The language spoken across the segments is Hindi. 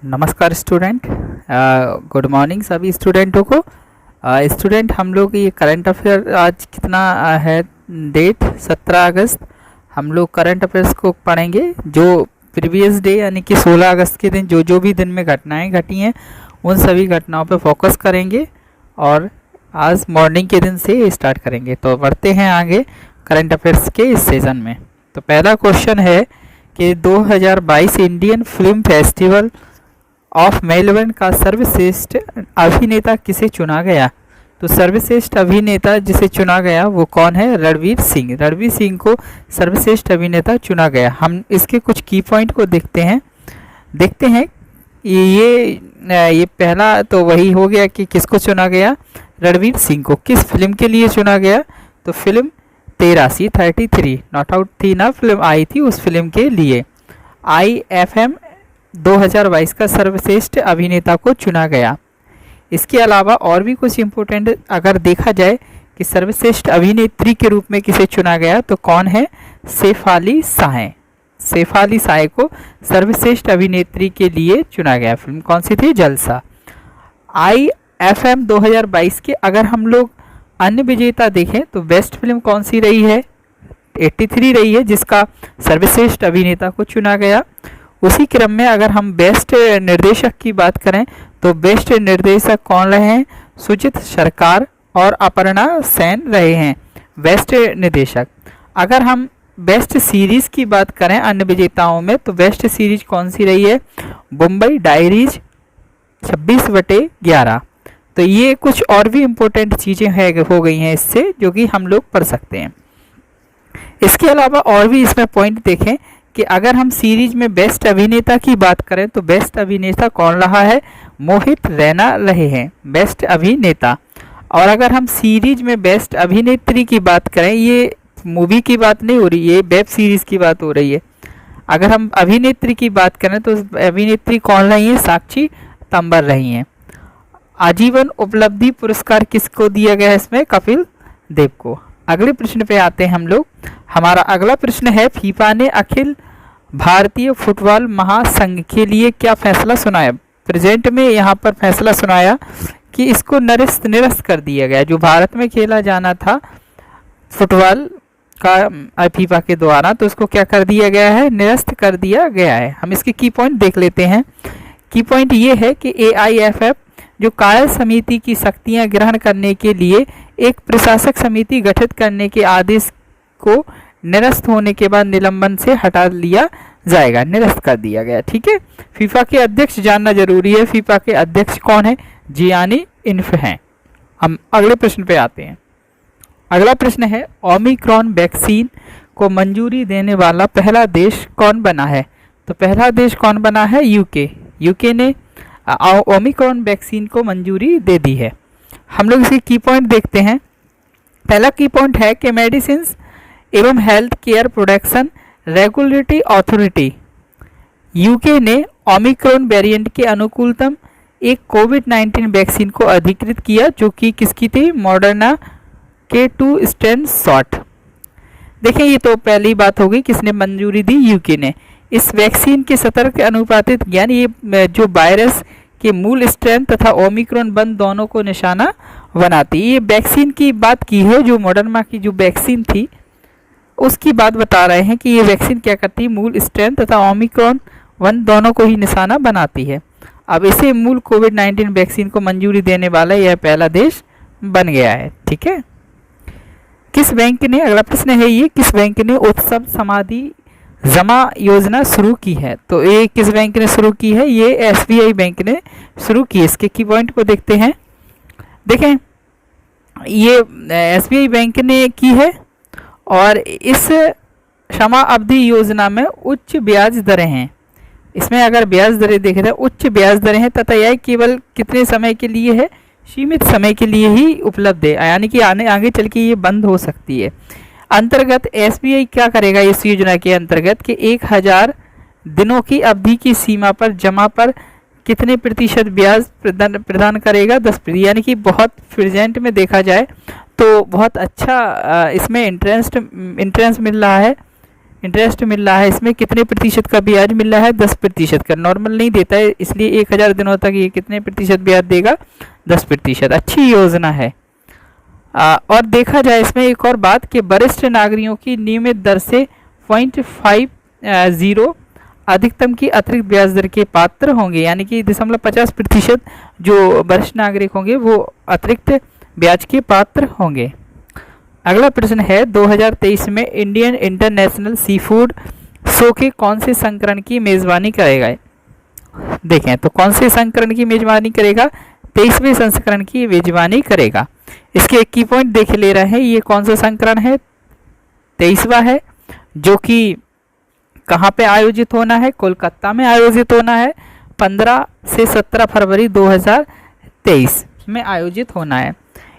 नमस्कार स्टूडेंट, गुड मॉर्निंग सभी स्टूडेंटों को। स्टूडेंट हम लोग ये करंट अफेयर आज कितना है डेट 17 अगस्त। हम लोग करंट अफेयर्स को पढ़ेंगे जो प्रीवियस डे यानी कि 16 अगस्त के दिन जो जो भी दिन में घटनाएं घटी हैं उन सभी घटनाओं पे फोकस करेंगे और आज मॉर्निंग के दिन से स्टार्ट करेंगे। तो बढ़ते हैं आगे करंट अफेयर्स के इस सेशन में। तो पहला क्वेश्चन है कि 2022 Indian film festival of Melbourne का सर्वश्रेष्ठ अभिनेता किसे चुना गया। तो सर्वश्रेष्ठ अभिनेता जिसे चुना गया वो कौन है? रणवीर सिंह। रणवीर सिंह को सर्वश्रेष्ठ अभिनेता चुना गया। हम इसके कुछ की पॉइंट को देखते हैं। ये पहला तो वही हो गया कि किसको चुना गया, रणवीर सिंह को। किस फिल्म के लिए चुना गया? तो फिल्म 33 नॉट आउट थी ना, फिल्म आई थी, उस फिल्म के लिए IFM 2022 का सर्वश्रेष्ठ अभिनेता को चुना गया। इसके अलावा और भी कुछ इम्पोर्टेंट अगर देखा जाए कि सर्वश्रेष्ठ अभिनेत्री के रूप में किसे चुना गया तो कौन है? शेफाली साय। शेफाली साय को सर्वश्रेष्ठ अभिनेत्री के लिए चुना गया। फिल्म कौन सी थी? जलसा। IFM 2022 के अगर हम लोग अन्य विजेता देखें तो बेस्ट फिल्म कौन सी रही है? 83 रही है, जिसका सर्वश्रेष्ठ अभिनेता को चुना गया। उसी क्रम में अगर हम बेस्ट निर्देशक की बात करें तो बेस्ट निर्देशक कौन रहे हैं? सुजीत सरकार और अपर्णा सेन रहे हैं बेस्ट निर्देशक। अगर हम बेस्ट सीरीज की बात करें अन्य विजेताओं में तो बेस्ट सीरीज कौन सी रही है? मुंबई डायरीज 26/11। तो ये कुछ और भी इम्पोर्टेंट चीज़ें हो गई हैं इससे, जो कि हम लोग पढ़ सकते हैं। इसके अलावा और भी इसमें पॉइंट देखें कि अगर हम सीरीज में बेस्ट अभिनेता की बात करें तो बेस्ट अभिनेता कौन रहा है? मोहित रैना रहे हैं बेस्ट अभिनेता। और अगर हम सीरीज में बेस्ट अभिनेत्री की बात करें, ये मूवी की बात नहीं हो रही, ये वेब सीरीज की बात हो रही है। अगर हम अभिनेत्री की बात करें तो अभिनेत्री कौन रही है? साक्षी तंबर रही हैं। आजीवन उपलब्धि पुरस्कार किसको दिया गया है इसमें? कपिल देव को। अगले प्रश्न पे आते हैं हम लोग। हमारा अगला प्रश्न है, फीफा ने अखिल भारतीय फुटबॉल महासंघ के लिए क्या फैसला सुनाया? प्रेजेंट में यहाँ पर फैसला सुनाया कि इसको निरस्त कर दिया गया। जो भारत में खेला जाना था फुटबॉल का फीफा के द्वारा, तो उसको क्या कर दिया गया है? निरस्त कर दिया गया है। हम इसके की पॉइंट देख लेते हैं। की पॉइंट ये है कि AIFF जो कार्य समिति की शक्तियां ग्रहण करने के लिए एक प्रशासक समिति गठित करने के आदेश को निरस्त होने के बाद निलंबन से हटा लिया जाएगा। निरस्त कर दिया गया। ठीक है। फीफा के अध्यक्ष जानना जरूरी है। फीफा के अध्यक्ष कौन है? जियानी इन्फ हैं। हम अगले प्रश्न पे आते हैं। अगला प्रश्न है, ओमिक्रॉन वैक्सीन को मंजूरी देने वाला पहला देश कौन बना है? तो पहला देश कौन बना है? यूके ने ओमिक्रॉन वैक्सीन को मंजूरी दे दी है। हम लोग इसके की पॉइंट देखते हैं। पहला की पॉइंट है कि मेडिसिन एवं health care production regulatory authority UK ने ओमिक्रॉन वेरिएंट के अनुकूलतम एक कोविड-19 वैक्सीन को अधिकृत किया, जो कि किसकी थी? मॉडर्ना के 2 स्ट्रेन शॉट। देखें, ये तो पहली बात हो गई, किसने मंजूरी दी? यूके ने। इस वैक्सीन के सतर्क अनुपातित ज्ञान ये जो वायरस के मूल स्ट्रेन तथा ओमिक्रॉन बंद दोनों को निशाना बनाती है। ये वैक्सीन की बात की है, जो मॉडर्ना की जो वैक्सीन थी उसकी बात बता रहे हैं कि ये वैक्सीन क्या करती है? मूल स्ट्रेन तथा ओमिक्रॉन वन दोनों को ही निशाना बनाती है। अब इसे मूल कोविड-19 वैक्सीन को मंजूरी देने वाला यह पहला देश बन गया है। ठीक है। किस बैंक ने, अगला प्रश्न है ये, किस बैंक ने उत्सव समाधि जमा योजना शुरू की है? तो ये किस बैंक ने शुरू की है? ये SBI बैंक ने शुरू की है। इसके की पॉइंट को देखते हैं। देखें, ये SBI बैंक ने की है और इस क्षमा अवधि योजना में उच्च ब्याज दरें हैं। इसमें अगर ब्याज दरें देखें तो उच्च ब्याज दरें हैं तथा यह केवल कितने समय के लिए है? सीमित समय के लिए ही उपलब्ध है, यानी कि आगे चल के ये बंद हो सकती है। अंतर्गत SBI क्या करेगा इस योजना के अंतर्गत कि 1000 दिनों की अवधि की सीमा पर जमा पर कितने प्रतिशत ब्याज प्रदान करेगा? 10%। यानी कि बहुत प्रेजेंट में देखा जाए तो बहुत अच्छा इसमें इंटरेस्ट मिल रहा है इंटरेस्ट मिल रहा है, इसमें कितने प्रतिशत का ब्याज मिल रहा है? 10% का। नॉर्मल नहीं देता है, इसलिए 1000 दिनों तक ये कितने प्रतिशत ब्याज देगा? 10%। अच्छी योजना है। और देखा जाए इसमें एक और बात कि वरिष्ठ नागरिकों की नियमित दर से 0.50 अधिकतम की अतिरिक्त ब्याज दर के पात्र होंगे, यानी कि 0.50% जो वरिष्ठ नागरिक होंगे वो अतिरिक्त ब्याज के पात्र होंगे। अगला प्रश्न है 2023 में Indian international sea food show के कौन से संस्करण की मेजबानी करेगा? देखें तो कौन से संस्करण की मेजबानी करेगा? 23वें संस्करण की मेजबानी करेगा। इसके एक की पॉइंट देख ले रहे हैं, ये कौन सा संस्करण है? 23वां है, जो कि कहाँ पे आयोजित होना है? कोलकाता में आयोजित होना है। 15 से 17 फरवरी 2023 में आयोजित होना है।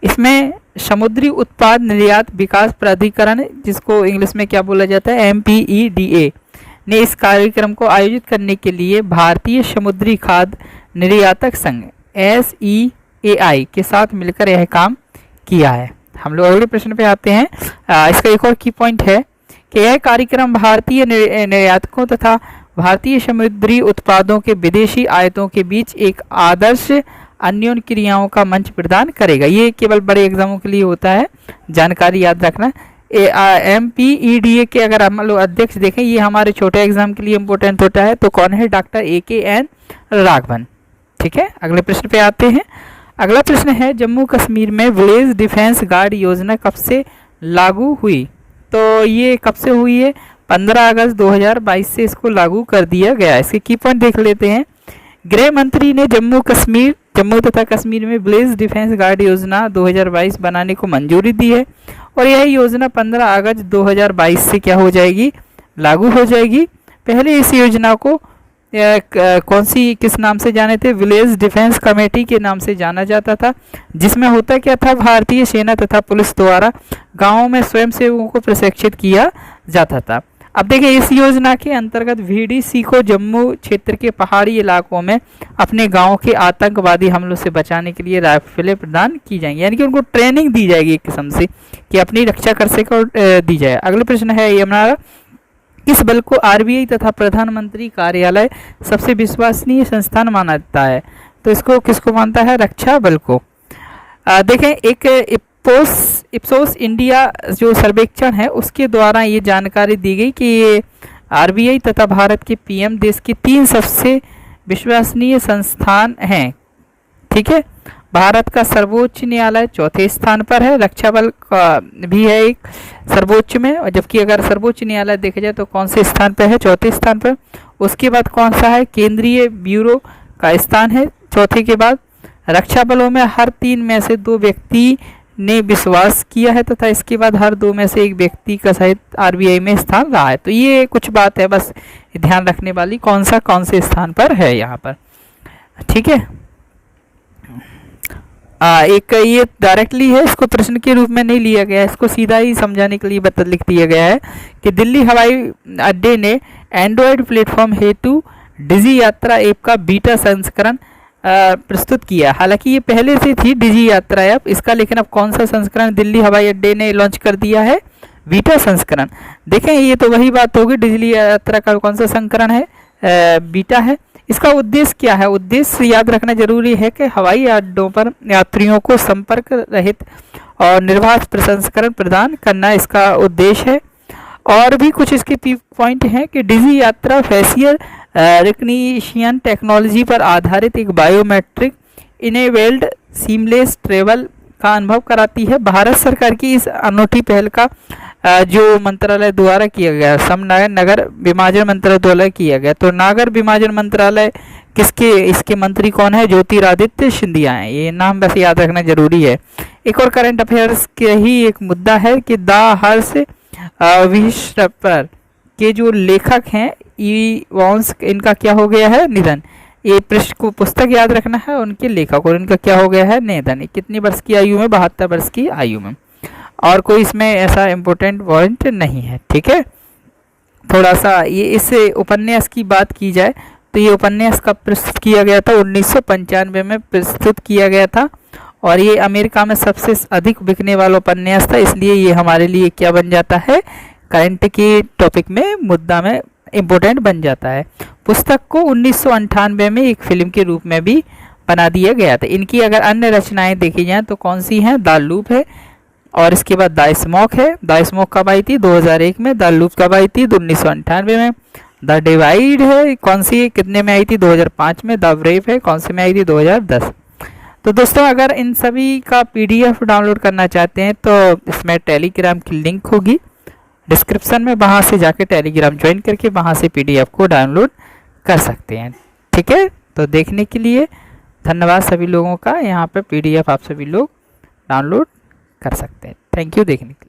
इसमें समुद्री उत्पाद निर्यात विकास प्राधिकरण, जिसको इंग्लिश में क्या बोला जाता है? MPEDA, ने इस कार्यक्रम को आयोजित करने के लिए भारतीय समुद्री खाद्य निर्यातक संघ SEAI के साथ मिलकर यह काम किया है। हम लोग अगले प्रश्न पे आते हैं। इसका एक और की पॉइंट है कि यह कार्यक्रम भारतीय निर्यातकों तथा भारतीय समुद्री उत्पादों के विदेशी आयातों के बीच एक आदर्श अन्योन्य क्रियाओं का मंच प्रदान करेगा। ये केवल बड़े एग्जामों के लिए होता है, जानकारी याद रखना। MPEDA के अगर हम लोग अध्यक्ष देखें, ये हमारे छोटे एग्जाम के लिए इम्पोर्टेंट होता है, तो कौन है? Doctor AKN Raghavan. ठीक है, अगले प्रश्न पे आते हैं। अगला प्रश्न है जम्मू कश्मीर में विलेज डिफेंस गार्ड योजना कब से लागू हुई? तो ये कब से हुई है? 15 अगस्त 2022 से इसको लागू कर दिया गया। इसके की पॉइंट देख लेते हैं। गृह मंत्री ने जम्मू तथा कश्मीर में विलेज डिफेंस गार्ड योजना 2022 बनाने को मंजूरी दी है और यह योजना 15 अगस्त 2022 से क्या हो जाएगी? लागू हो जाएगी। पहले इस योजना को किस नाम से जाने थे? विलेज डिफेंस कमेटी के नाम से जाना जाता था, जिसमें होता क्या था? भारतीय सेना तथा पुलिस द्वारा गांवों में स्वयंसेवकों को प्रशिक्षित किया जाता था। अब देखिए, इस योजना के अंतर्गत VDC को जम्मू क्षेत्र के पहाड़ी इलाकों में अपने गांव के आतंकवादी हमलों से बचाने के लिए राइफलें प्रदान की जाएंगी, यानी कि उनको ट्रेनिंग दी जाएगी एक किस्म से कि अपनी रक्षा कर सके दी जाए। अगला प्रश्न है ये हमारा, किस बल को RBI तथा प्रधानमंत्री कार्यालय सबसे विश्वसनीय संस्थान माना जाता है? तो इसको किसको मानता है? रक्षा बल को। देखें, एक इप्सोस इंडिया जो सर्वेक्षण है उसके द्वारा ये जानकारी दी गई कि ये RBI तथा भारत के PM देश के 3 सबसे विश्वसनीय संस्थान हैं। ठीक है, भारत का सर्वोच्च न्यायालय चौथे स्थान पर है, रक्षा बल का भी है एक सर्वोच्च में, और जबकि अगर सर्वोच्च न्यायालय देखा जाए तो कौन से स्थान पर है? चौथे स्थान पर। उसके बाद कौन सा है? केंद्रीय ब्यूरो का स्थान है चौथे के बाद। रक्षा बलों में हर 3 में से 2 व्यक्ति ने विश्वास किया है तथा इसके बाद हर 2 में से 1 व्यक्ति का सहित RBI में स्थान रहा है। तो ये कुछ बात है बस ध्यान रखने वाली, कौन से स्थान पर है यहाँ पर। ठीक है, एक ये डायरेक्टली है, इसको प्रश्न के रूप में नहीं लिया गया है, इसको सीधा ही समझाने के लिए लिख दिया गया है कि दिल्ली हवाई अड्डे ने एंड्रॉयड प्लेटफॉर्म हेतु डिजी यात्रा ऐप का बीटा संस्करण प्रस्तुत किया। हालांकि ये पहले से थी डिजी यात्रा ऐप इसका, लेकिन अब कौन सा संस्करण दिल्ली हवाई अड्डे ने लॉन्च कर दिया है? बीटा संस्करण। देखें, ये तो वही बात होगी, डिजी यात्रा का कौन सा संस्करण है? बीटा है। इसका उद्देश्य क्या है? उद्देश्य याद रखना जरूरी है कि हवाई अड्डों पर यात्रियों को संपर्क रहित और निर्बाध प्रसंस्करण प्रदान करना इसका उद्देश्य है। और भी कुछ इसके पॉइंट हैं कि डिजी यात्रा फेशियल रिकग्निशन टेक्नोलॉजी पर आधारित एक बायोमेट्रिक इनेबल्ड सीमलेस ट्रेवल का अनुभव कराती है। भारत सरकार की इस अनूठी पहल का जो मंत्रालय द्वारा किया गया, नगर विमानन मंत्रालय द्वारा किया गया। तो नागर विमानन मंत्रालय इसके मंत्री कौन है? ज्योतिरादित्य सिंधिया हैं। ये नाम बस याद रखना जरूरी है। एक और करंट अफेयर्स के ही एक मुद्दा है कि द हर्ष विश्वर के जो लेखक हैं वॉन्स, इनका क्या हो गया है? निधन। ये पृष्ठ को पुस्तक याद रखना है, उनके लेखक, और इनका क्या हो गया है? निधन। कितनी वर्ष की आयु में? 72 वर्ष की आयु में। और कोई इसमें ऐसा इम्पोर्टेंट पॉइंट नहीं है। ठीक है, थोड़ा सा ये इस उपन्यास की बात की जाए तो ये उपन्यास कब प्रस्तुत किया गया था? 1995 में प्रस्तुत किया गया था, और ये अमेरिका में सबसे अधिक बिकने वाला उपन्यास था, इसलिए ये हमारे लिए क्या बन जाता है? करंट के टॉपिक में मुद्दा में इम्पोर्टेंट बन जाता है। पुस्तक को 1998 में एक फिल्म के रूप में भी बना दिया गया था। इनकी अगर अन्य रचनाएं देखी जाएं तो कौन सी हैं? द लूप है, और इसके बाद द स्मोक है। द स्मोक कब आई थी? 2001 में। द लूप कब आई थी? 1998 में। द डिवाइड है, कौन सी कितने में आई थी? 2005 में। द ब्रेव है, कौन से में आई थी? 2010। तो दोस्तों अगर इन सभी का PDF डाउनलोड करना चाहते हैं तो इसमें टेलीग्राम की लिंक होगी डिस्क्रिप्शन में, वहाँ से जाके टेलीग्राम ज्वाइन करके वहाँ से PDF को डाउनलोड कर सकते हैं। ठीक है, तो देखने के लिए धन्यवाद सभी लोगों का। यहाँ पे PDF आप सभी लोग डाउनलोड कर सकते हैं। थैंक यू देखने के लिए।